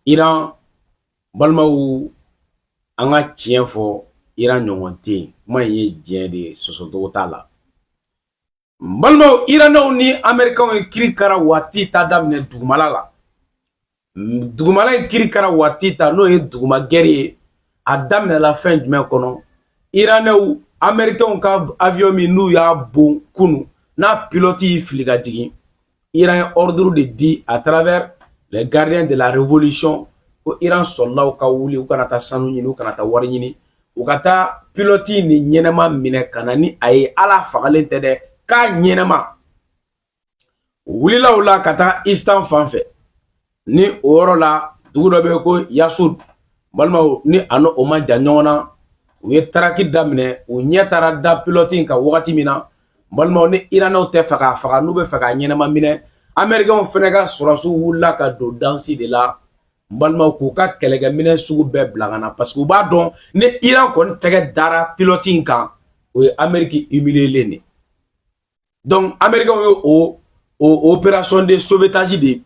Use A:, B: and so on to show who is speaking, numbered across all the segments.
A: Iran balmaw an ka tiɲɛ fɔ Iran ɲɔgɔn tɛ yen kuma in ye diɲɛ de ye sɔsɔcogo t'a la balimaw Iranaw ni Amɛrikɛnw ye kiri kara waati ta daminɛ dugumala la dugumala in kiri kara waati ta n'o ye duguma gɛri ye a daminɛla fɛn jumɛn kɔnɔ Iranaw Amɛrikɛnw ka avion min n'u y'a bon kunu n'a pilote y'i fili ka jigin Iran ye ordre de di à travers les gardiens de la révolution ko Iran sɔrɔlaw ka wuli u kana taa sanu ɲini u kana taa wari ɲini u ka taa pilote ni ɲɛnɛma minɛ ka na ni a ye ala fagalen tɛ dɛ k'a ɲɛnɛma wulila o la ka taa Istan fan fɛ ni o yɔrɔ la dugu dɔ bɛ ko Yasud balimaw ni a n'o ma jan ɲɔgɔn na u ye taraki daminɛ u ɲɛ taara da pilote in kan wagati min na balimaw ni Iranaw tɛ fɛ k'a faga n'u bɛ fɛ k'a ɲɛnɛma minɛ Amɛrikɛnw fɛnɛ ka sɔrɔsiw wulila ka don dansi de la balimaw k'u ka kɛlɛkɛminɛ sugu bɛɛ bila ka na parce que u b'a dɔn ni Iran kɔni tɛgɛ dara pilote in kan o ye Amérique humilié de donc Amɛrikɛnw ye o opération de sauvetage de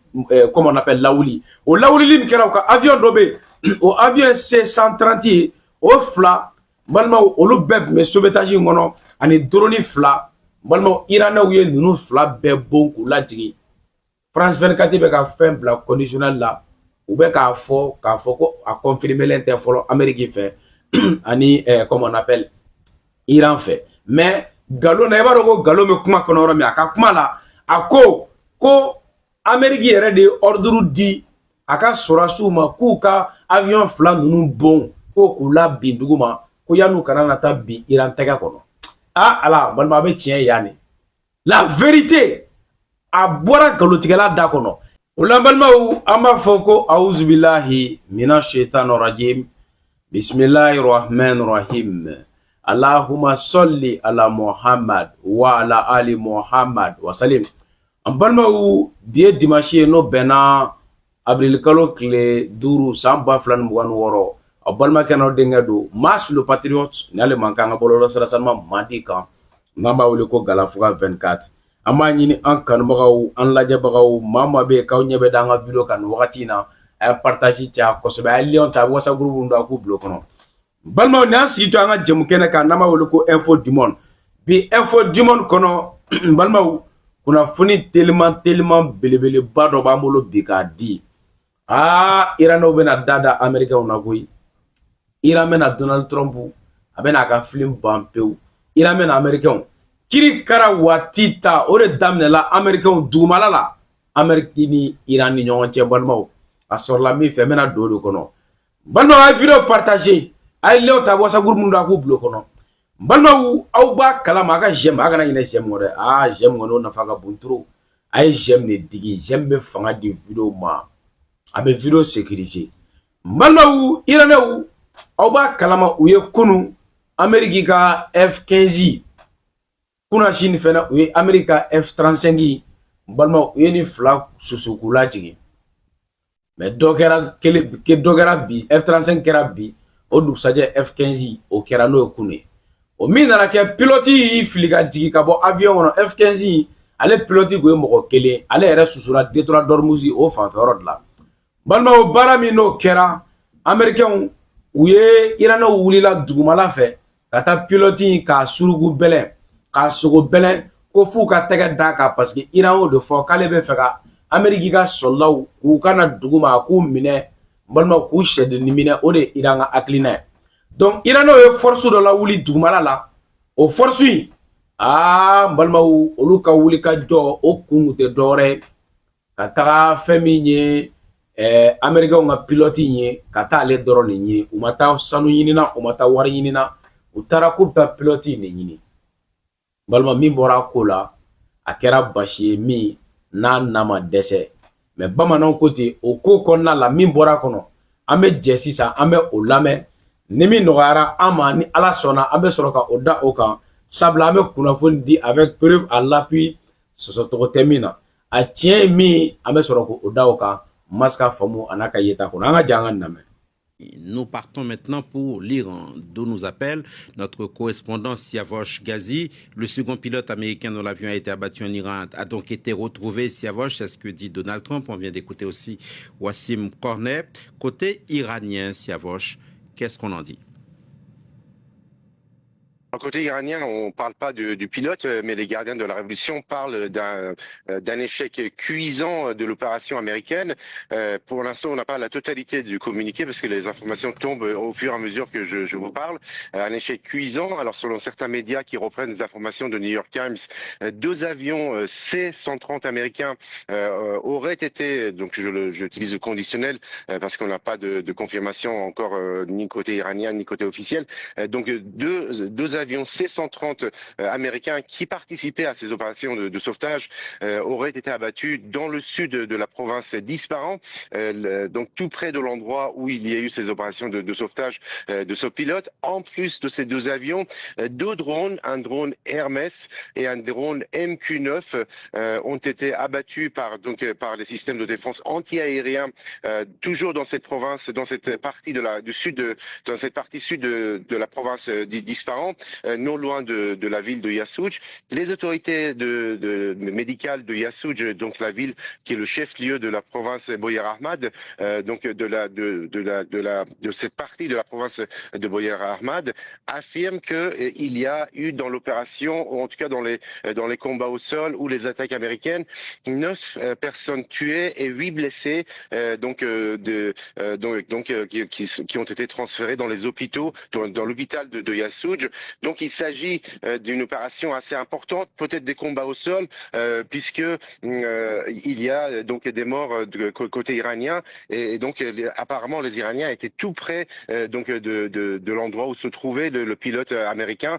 A: comme on appelle lawuli o lawulili min kɛra u ka avion dɔ bɛ o avion C-130 ye o fila balimaw olu bɛɛ tun bɛ sauvetage in kɔnɔ ani drone fila balimaw Iranaw ye ninnu fila bɛɛ bon k'u lajigin France 24 bɛ ka fɛn bila conditionnel la u bɛ k'a fɔ ko a confirmelen tɛ fɔlɔ Amérique fɛ ani comme on appelle Iran fɛ mais galon na i b'a dɔn ko galon bɛ kuma kɔnɔ yɔrɔ min a ka kuma la a ko Amérique yɛrɛ de ye ordre di a ka sɔrɔsiw ma k'u ka avion fila ninnu bon ko k'u la bin dugu ma ko yan'u kana na taa bin Iran tɛgɛ kɔnɔ ala balima a bɛ tiɲɛ yanni la vérité a bɔra galotigɛla da kɔnɔ o la balimaw an b'a fɔ ko auzubillahi minash shaitanir rajim bismillahir rahmanir rahim Allahumma salli ala Muhammad wa ala ali Muhammad wa salim an balimaw bi ye dimanche ye n'o bɛnna avril kalo tile 5 san 2026 a balimakɛ n'aw denkɛ don Mas le patriote n'ale man kan ka bɔlɔlɔ sira salima mandi kan n'an b'a wele ko Galafuga 24 an b'a ɲini an kanubagaw an lajɛbagaw maa maa bɛ k'aw ɲɛ bɛ da an ka video kan wagati in na a ye partage caya kosɛbɛ a ye lien ta WhatsApp groupe dɔ a k'u bilo kɔnɔ balimaw ni an sigi to an ka jɛmu kɛnɛ kan n'an b'a wele ko info du monde bi info du monde kɔnɔ balimaw kunnafoni teliman belebeleba dɔ b'an bolo bi k'a di Iranaw bɛna da Amɛrikɛnw na koyi Iran bɛna Donald Trump a bɛna a ka film ban pewu Iran bɛna Amɛrikɛnw kiri kara waati ta o de daminɛla Amɛrikɛnw dugumala la Amérique ni Iran ni ɲɔgɔn cɛ balimaw a sɔrɔla min fɛ n bɛna don o de kɔnɔ balimaw a ye video partager a ye lien ta WhatsApp groupe min don a k'u bilo kɔnɔ balimaw aw b'a kalama a ka j'aime a kana ɲinɛ j'aime kɔ dɛ j'aime kɔni o nafa ka bon trop a ye j'aime de digi j'aime bɛ fanga di video ma a bɛ video sécuriser balimaw Iranaw aw b'a kalama u ye kunu Amérique ka F-15 kuna Chine fɛnɛ u ye Amérique ka F-35 balimaw u ye ni fila susu k'u lajigin mais dɔ kɛra bi F-35 kɛra bi o dugusajɛ F-15 o kɛra n'o ye kunu ye o min nana kɛ pilote y'i fili ka jigin ka bɔ avion kɔnɔ F-15 ale pilote tun ye mɔgɔ kelen ale yɛrɛ susura Detroit d'Ormuz o fanfɛ yɔrɔ de la balimaw baara min n'o kɛra Amɛrikɛnw u ye Iranaw wulila dugumala fɛ ka taa pilote in k'a surugu bɛlɛn k'a sogo bɛlɛn ko f'u ka tɛgɛ d'a kan parce que Iran y'o de fɔ k'ale bɛ fɛ ka Amérique ka sɔrɔlaw k'u kana dugu ma k'u minɛ balimaw k'u sɛdennin minɛ o de ye Iran ka hakilina ye donc Iranaw ye force dɔ la wuli dugumala la o force in balimaw olu ka wuli ka jɔ o kun tɛ dɔwɛrɛ ye ka taga fɛn min ye Amɛrikɛnw ka pilote ye ka taa ale dɔrɔn de ɲini u ma taa sanu ɲinina u ma taa wari ɲinina u taara k'u bɛ taa pilote de ɲini balima min bɔra ko la a kɛra basi ye min n'a na ma dɛsɛ mais bamananw ko ten o ko kɔnɔna la min bɔra kɔnɔ an bɛ jɛ sisan an bɛ o lamɛn ni min nɔgɔyara an ma ni Ala sɔnna an bɛ sɔrɔ ka o da o kan sabula an bɛ kunnafoni di avec preuve à l'appui sɔsɔtɔgɔ tɛ min na a tiɲɛ ye min an bɛ sɔrɔ k'o da o kan Mas ka faamu a n'a ka yeta kɔnɔ an ka jɛ an ka lamɛn
B: Nous partons maintenant pour l'Iran, d'où nous appelle notre correspondant Siavosh Ghazi. Le second pilote américain dont l'avion a été abattu en Iran a donc été retrouvé. Siavosh, c'est ce que dit Donald Trump. On vient d'écouter aussi Wassim Cornet. Côté iranien, Siavosh, qu'est-ce qu'on en dit?
C: Côté iranien, on ne parle pas du pilote, mais les gardiens de la révolution parlent d'un échec cuisant de l'opération américaine. Pour l'instant, on n'a pas la totalité du communiqué parce que les informations tombent au fur et à mesure que je vous parle. Un échec cuisant. Alors, selon certains médias qui reprennent des informations de New York Times, 2 avions C-130 américains auraient été, donc j'utilise le conditionnel parce qu'on n'a pas de confirmation encore ni côté iranien ni côté officiel. Donc, deux avions C-130 américains qui participaient à ces opérations de sauvetage auraient été abattus dans le sud de la province d'Ispahan, donc tout près de l'endroit où il y a eu ces opérations de sauvetage de ce pilote. En plus de ces 2 avions, 2 drones, un drone Hermès et un drone MQ-9 ont été abattus par les systèmes de défense anti-aérien, toujours dans cette province, dans cette partie dans cette partie sud de la province d'Ispahan, non loin de la ville de Yassouj. Les autorités médicales de Yassouj, donc la ville qui est le chef-lieu de la province Boyar Ahmad, donc de cette partie de la province de Boyar Ahmad, affirment que il y a eu dans l'opération, ou en tout cas dans les combats au sol ou les attaques américaines, 9 personnes tuées et 8 blessées, qui ont été transférées dans les hôpitaux, dans l'hôpital de Yassouj. Donc il s'agit d'une opération assez importante, peut-être des combats au sol, puisque il y a donc des morts côté iranien, et donc apparemment les Iraniens étaient tout près de l'endroit où se trouvait le pilote américain,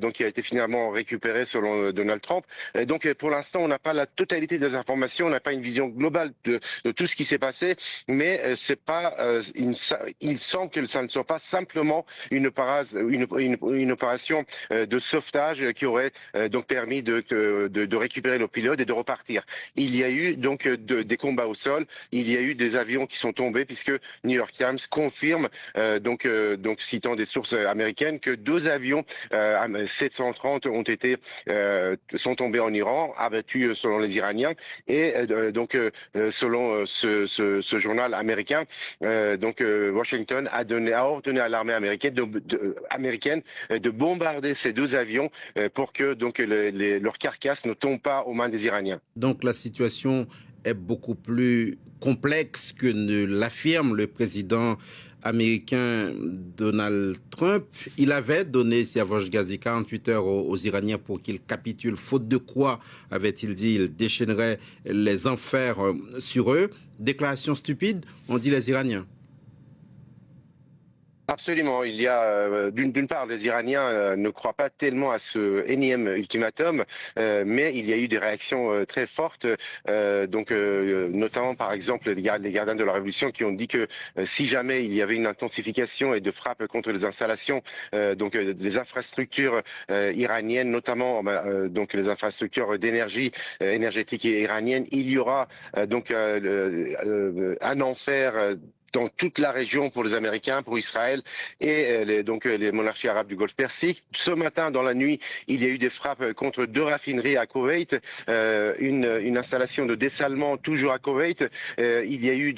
C: donc qui a été finalement récupéré selon Donald Trump. Donc pour l'instant on n'a pas la totalité des informations, on n'a pas une vision globale de tout ce qui s'est passé, mais c'est pas il semble que ça ne soit pas simplement une opération de sauvetage qui aurait donc permis de récupérer le pilote et de repartir. Il y a eu donc des combats au sol, il y a eu des avions qui sont tombés, puisque New York Times confirme donc citant des sources américaines que 2 avions 730 sont tombés en Iran, abattus selon les Iraniens, et selon ce journal américain, Washington a ordonné à l'armée américaine de bombarder ces 2 avions pour que leurs carcasses ne tombent pas aux mains des Iraniens.
B: Donc la situation est beaucoup plus complexe que ne l'affirme le président américain Donald Trump. Il avait donné, Siavosh Ghazi, 48 heures aux Iraniens pour qu'ils capitulent, faute de quoi, avait-il dit, il déchaînerait les enfers sur eux. Déclaration stupide, ont dit les Iraniens.
C: Absolument. Il y a d'une part, les Iraniens ne croient pas tellement à ce énième ultimatum, mais il y a eu des réactions très fortes, notamment par exemple les gardiens de la révolution qui ont dit que si jamais il y avait une intensification et de frappes contre les installations, les infrastructures iraniennes, notamment les infrastructures d'énergie énergétique iranienne, il y aura un enfer dans toute la région pour les Américains, pour Israël et les monarchies arabes du Golfe Persique. Ce matin, dans la nuit, il y a eu des frappes contre 2 raffineries à Koweït, une installation de dessalement toujours à Koweït. Il y a eu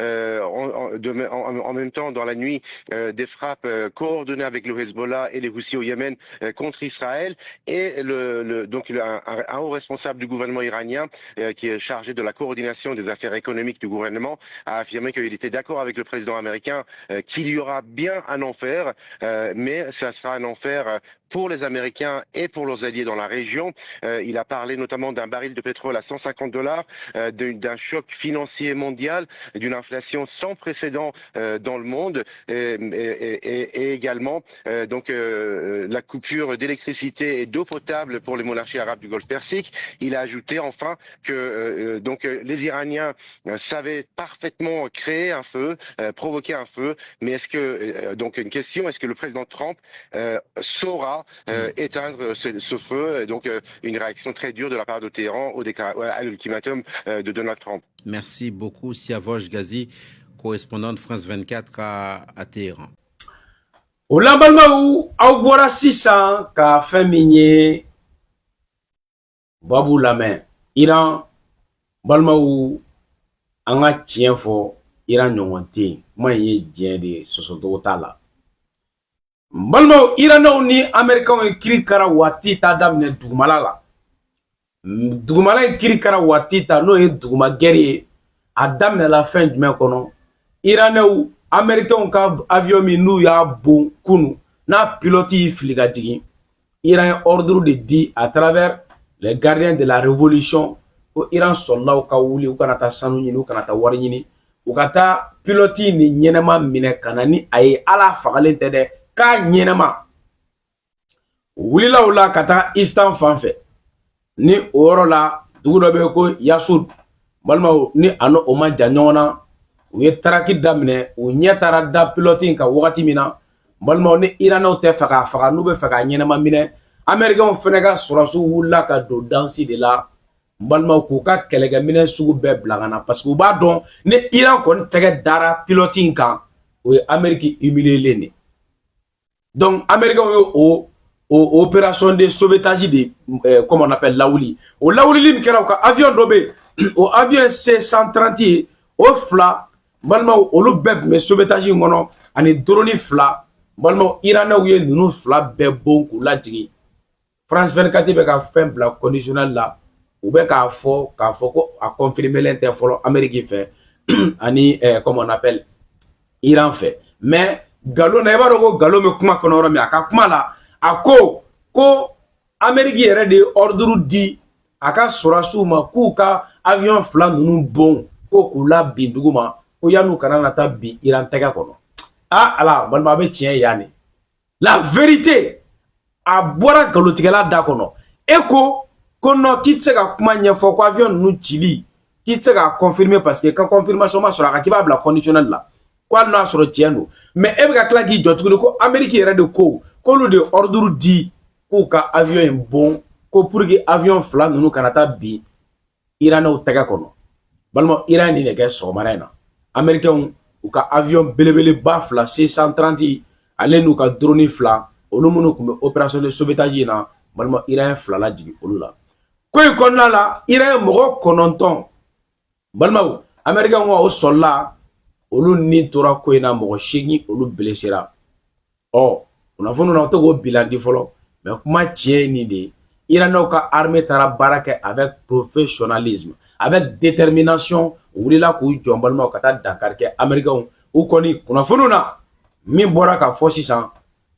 C: en même temps dans la nuit des frappes coordonnées avec le Hezbollah et les Houthis au Yémen contre Israël, et un haut responsable du gouvernement iranien qui est chargé de la coordination des affaires économiques du gouvernement a affirmé qu'il était d'accord avec le président américain qu'il y aura bien un enfer, mais ça sera un enfer pour les Américains et pour leurs alliés dans la région. Il a parlé notamment d'un baril de pétrole à $150, d'un choc financier mondial, d'une inflation sans précédent dans le monde, et également la coupure d'électricité et d'eau potable pour les monarchies arabes du Golfe Persique. Il a ajouté enfin que les Iraniens savaient parfaitement créer un feu, provoquer un feu, mais est-ce que une question, est-ce que le président Trump saura éteindre ce feu? Donc une réaction très dure de la part de Téhéran à l'ultimatum de Donald Trump.
B: Merci beaucoup, Siavosh Ghazi. correspondant de France 24 à Téhéran.
A: O la balimaw aw bɔra sisan ka fɛn min ye babu lamɛn Iran balimaw an ka tiɲɛ fɔ Iran ɲɔgɔn tɛ yen kuma in ye diɲɛ de ye sɔsɔcogo t'a la balimaw Iranɛw ni Amɛrikɛnw ye kiri kara waati ta daminɛ dugumala la dugumala in kiri kara waati ta n'o ye duguma gɛri ye a daminɛla fɛn jumɛn kɔnɔ Iranɛw Américains ka avion min n'u y'a bon kunu n'a pilote y'i fili ka jigin Iran ye ordre de di à travers les gardiens de la révolution ko Iran sɔrɔlaw ka wuli u kana taa sanu ɲini u kana taa wari ɲini u ka taa pilote ni ɲɛnɛma minɛ ka na ni a ye ala fagalen tɛ dɛ k'a ɲɛnɛma wulila o la ka taa Istan fan fɛ ni o yɔrɔ la dugu dɔ bɛ ko Yasud balimaw ni a n'o ma jan ɲɔgɔn na u ye taraki daminɛ u ɲɛ taara da pilote in ka wagati min na balimaw ni Iranɛw tɛ fɛ k'a faga n'u bɛ fɛ k'a ɲɛnɛma minɛ Américains fɛnɛ ka sɔrɔsiw wulila ka don dansi de la balimaw k'u ka kɛlɛkɛminɛ sugu bɛɛ bila ka na parce que u b'a dɔn ni Iran kɔni tɛgɛ dara pilote in kan o ye Amérique humilielen de donc Américains ye o opération de sauvetage de comme on appelle lawuli o lawulili min kɛra u ka avion dɔ bɛ o avion C-130 ye o fila balimaw olu bɛɛ tun bɛ sauvetage in kɔnɔ ani drone fila balimaw Iranɛw ye ninnu fila bɛɛ bon k'u lajigin France 24 bɛ ka fɛn bila conditionnel la u bɛ k'a fɔ ko a confirmelen tɛ fɔlɔ Amérique fɛ ani comme on appelle Iran fɛ mais galon na i b'a dɔn ko galon bɛ kuma kɔnɔ yɔrɔ min a ka kuma la a ko Amérique yɛrɛ de ye ordre di a ka sɔrɔsiw ma k'u ka avion fila ninnu bon ko k'u la bin dugu ma ko yan'u kana na taa bin Iran tɛgɛ kɔnɔ ala balima a bɛ tiɲɛ yanni la vérité a bɔra nkalontigɛla da kɔnɔ e ko non k'i tɛ se ka kuma ɲɛfɔ ko avion ninnu cili k'i tɛ se k'a confirmer parce que ka confirmation ma sɔrɔ a kan k'i b'a bila conditionnel la ko hali n'a sɔrɔ tiɲɛ don mais e bɛ ka tila k'i jɔ tuguni ko Amérique yɛrɛ de ko k'olu de ordre di k'u ka avion in bon ko pour que avion fila ninnu kana taa bin Iranɛw tɛgɛ kɔnɔ balima Iran ni de kɛ sɔgɔmada in na Américains u ka avion belebeleba fila C-130 ale n'u ka drone fila olu minnu tun bɛ opération de sauvetage in na balima Iran ye fila lajigin olu la ko in kɔnɔna la Iran ye mɔgɔ 9 balimaw Américains ka o sɔrɔla olu ni tora ko in na mɔgɔ 8 olu blessera kunnafoni na o tɛ k'o bilan di fɔlɔ mais kuma tiɲɛ ye nin de ye Iranɛw ka armée taara baara kɛ avec professionnalisme avec détermination u wulila k'u jɔ balimaw ka taa dankari kɛ Américains u kɔni kunnafoni na min bɔra ka fɔ sisan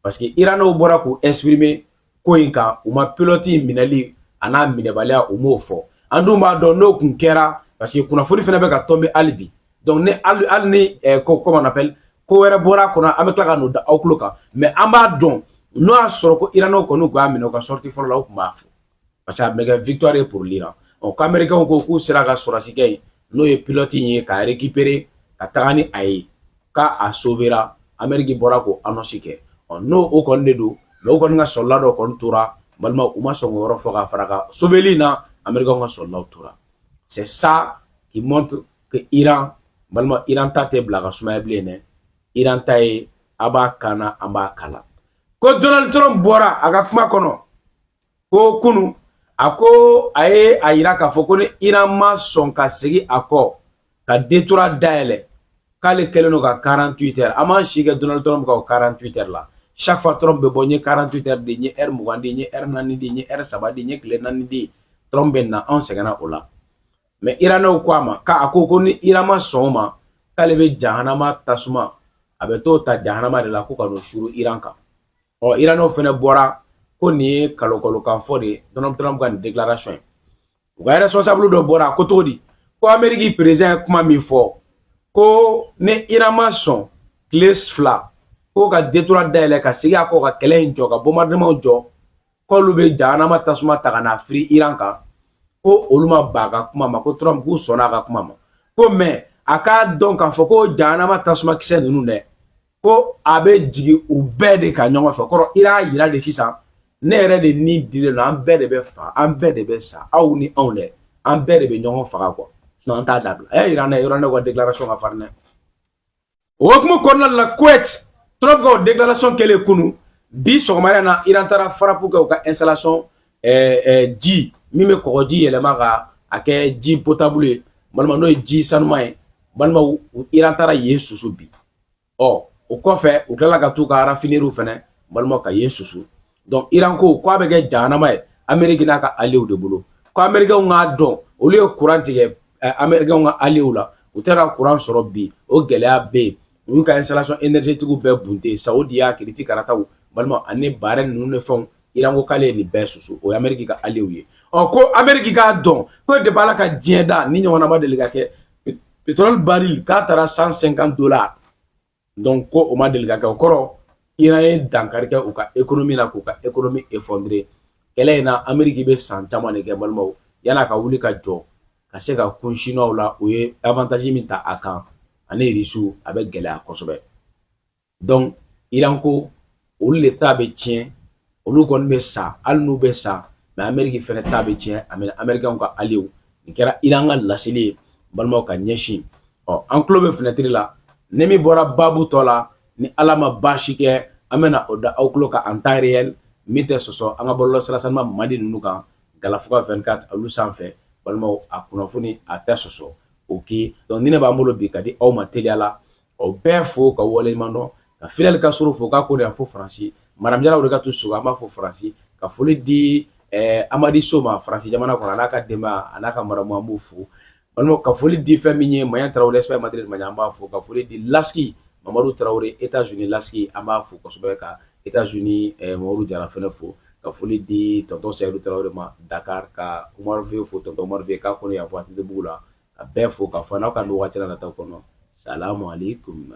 A: parce que Iranɛw bɔra k'u exprimer ko in kan u ma pilote minɛli a n'a minɛbaliya u m'o fɔ an dun b'a dɔn n'o kun kɛra parce que kunnafoni fɛnɛ bɛ ka tomber hali bi donc ni hali ni comment on appelle ko wɛrɛ bɔra kɔnɔ an bɛ tila ka n'o da aw tulo kan mais an b'a dɔn n'o y'a sɔrɔ ko Iranɛw kɔni k'a minɛ u ka sortie fɔlɔ la u tun b'a fɔ parce que a bɛ kɛ victoire ye pour l'Iran k'Américains ko k'u sera ka sɔrɔsikɛ in n'o ye pilote in ye k'a récupérer ka taga ni a ye k'a sauvera Amérique bɔra k'o annonce kɛ n'o o kɔni de don mais u kɔni ka soldat dɔ kɔni tora balima u ma sɔn k'o yɔrɔ fɔ ka fara ka sauver na Américains ka soldat tora c'est ça qui montre que Iran balima Iran ta tɛ bila ka sumaya bilen dɛ Iran ta ye a b'a kana an b'a kala ko Donald Trump bɔra a ka kuma kɔnɔ ko kunu a ko a ye a yira k'a fɔ ko ni Iran ma sɔn ka segin a kɔ ka détour dayɛlɛ k'ale kɛlen don ka 48 heures an m'an si kɛ Donald Trump ka o 48 heures la chaque fois Trump bɛ bɔ n ye 48 heures de n ye heure 20 de n ye heure 4 de n ye heure 3 de n ye tile 4 de Trump bɛ na anw sɛgɛnna o la mais Iranɛw ko a ma k'a ko ni Iran ma sɔn o ma k'ale bɛ jahanama tasuma a bɛ t'o ta jahanama de la ko ka n'o suru Iran kan Iranɛw fɛnɛ bɔra ko nin ye kalokalokan fɔ de ye Donald Trump ka nin déclaration ye u ka responsable dɔ bɔra ko cogo di ko Amérique président ye kuma min fɔ ko ni Iran ma sɔn tile 2 ko ka détour dayɛlɛ ka segin a kɔ ka kɛlɛ in jɔ ka bombardement jɔ k'olu bɛ jahanama tasuma ta ka na firi Iran kan ko olu ma ba a ka kuma ma ko Trump k'u sɔnna a ka kuma ma ko mais a k'a dɔn k'a fɔ ko jahanama tasuma kisɛ ninnu dɛ ko a bɛ jigin u bɛɛ de ka ɲɔgɔn fɛ kɔrɔ Iran y'a yira de sisan ne yɛrɛ de ni dilen don an bɛɛ de bɛ fa an bɛɛ de bɛ sa aw ni anw dɛ an bɛɛ de bɛ ɲɔgɔn faga quoi sinon an t'a dabila Iranɛ ka déclaration ka farin dɛ Okumu konna la Kuwait Trump ko déclaration kele kunu bi sogomara na Iran tara frappe ko ka installation ji mime ko ji yelema ka ake ji potable balma no ji sanuma balma Iran tara yesusu bi o kɔfɛ u tilala ka tu ka raffinerie fɛnɛ balma ka yesusu donc Iran ko a bɛ kɛ jahanama ye Amérique n'a ka alliés de bolo ko américains ŋ'a dɔn olu ye courant tigɛ américains ka alliés la u tɛ ka courant sɔrɔ bi o gɛlɛya bɛ yen u y'u ka installation énergétique bɛɛ bunte Saudi y'a kiriti karataw balma ani Bahrain ninnu ni fɛnw Iran ko k'ale ye nin bɛɛ susu o ye Amérique ka alliés ye ko Amérique k'a dɔn ko depuis Ala ka diɲɛ da ni ɲɔgɔnna ma deli ka kɛ pétrole baril k'a taara $150 donc ko o ma deli ka kɛ o kɔrɔ Iran ye dankari kɛ u ka économie la k'u ka économie effondrer kɛlɛ in na Amérique bɛ san caman de kɛ balimaw yan'a ka wuli ka jɔ ka se ka kun Chinois la u ye avantage min ta a kan ani Russe a bɛ gɛlɛya kosɛbɛ donc Iran ko olu le ta bɛ tiɲɛ olu kɔni bɛ sa hali n'u bɛ sa mais Amérique fɛnɛ ta bɛ tiɲɛ américains ka alliés nin kɛra Iran ka laseli ye balimaw ka ɲɛsin an tulo bɛ fenêtre la ne min bɔra babu tɔ la ni Ala ma baasi kɛ an bɛna o da aw tulo kan en temps réel min tɛ sɔsɔ an ka bɔlɔlɔsira sanuma Madi ninnu kan Galafuga 24 olu sanfɛ balimaw a kunnafoni a tɛ sɔsɔ ok donc ni ne b'an bolo bi ka di aw ma teliya la o bɛɛ fo ka waleɲuman dɔn ka Fidel Castro fo k'a ko de a fo Faransi Madame Jara o de ka to sogo an b'a fo Faransi ka foli di Amadi So ma Faransi jamana kɔnɔ a n'a ka denbaya a n'a ka maramu an b'o fo balimaw ka foli di fɛn min ye Maɲan Tarawele Espagne Madrid Maɲan an b'a fo ka foli di Laski Mamadou Traoré États-Unis Laski an b'a fo kosɛbɛ ka États-Unis Mamadou Jara fɛnɛ fo ka foli di tonton Seydou Traoré ma Dakar ka Umar Vieux fo tonton Umar Vieux k'a kɔnɔ yan fo Atibugu la ka bɛɛ fo ka fɔ n'aw ka nin wagati la nataw kɔnɔ salamu aleykum